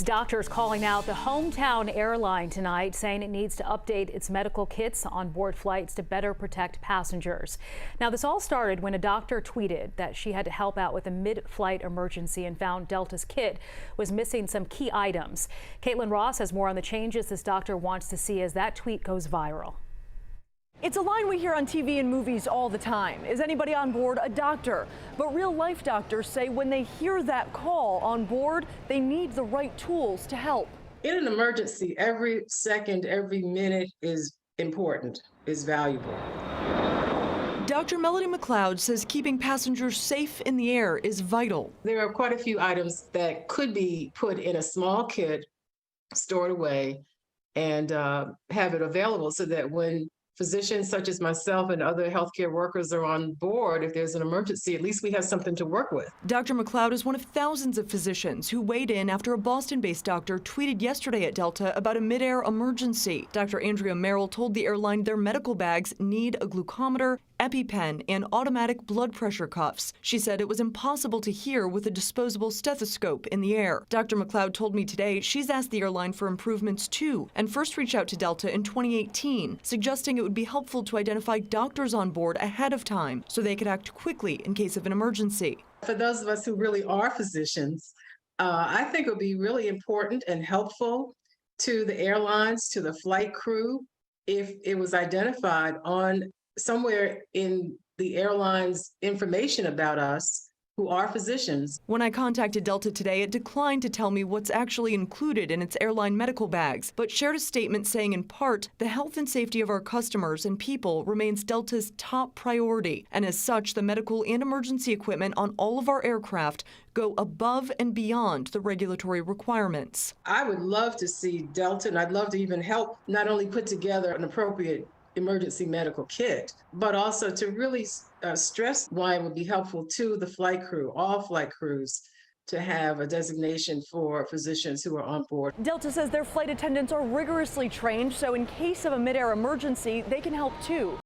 Doctors calling out the hometown airline tonight, saying it needs to update its medical kits on board flights to better protect passengers. Now, this all started when a doctor tweeted that she had to help out with a mid-flight emergency and found Delta's kit was missing some key items. Caitlin Ross has more on the changes this doctor wants to see as that tweet goes viral. It's a line we hear on TV and movies all the time. Is anybody on board a doctor? But real-life doctors say when they hear that call on board, they need the right tools to help. In an emergency, every second, every minute is important, is valuable. Dr. Melody McLeod says keeping passengers safe in the air is vital. There are quite a few items that could be put in a small kit, stored away, and have it available so that when physicians such as myself and other healthcare workers are on board, if there's an emergency, at least we have something to work with. Dr. McLeod is one of thousands of physicians who weighed in after a Boston-based doctor tweeted yesterday at Delta about a mid-air emergency. Dr. Andrea Merrill told the airline their medical bags need a glucometer, EpiPen, and automatic blood pressure cuffs. She said it was impossible to hear with a disposable stethoscope in the air. Dr. McLeod told me today she's asked the airline for improvements too, and first reached out to Delta in 2018, suggesting it would be helpful to identify doctors on board ahead of time so they could act quickly in case of an emergency. For those of us who really are physicians, I think it would be really important and helpful to the airlines, to the flight crew, if it was identified on somewhere in the airline's information about us who are physicians. When I contacted Delta today, it declined to tell me what's actually included in its airline medical bags, but shared a statement saying in part, the health and safety of our customers and people remains Delta's top priority. And as such, the medical and emergency equipment on all of our aircraft go above and beyond the regulatory requirements. I would love to see Delta, and I'd love to even help not only put together an appropriate emergency medical kit, but also to really stress why it would be helpful to the flight crew, all flight crews, to have a designation for physicians who are on board. Delta says their flight attendants are rigorously trained, so in case of a mid-air emergency, they can help too.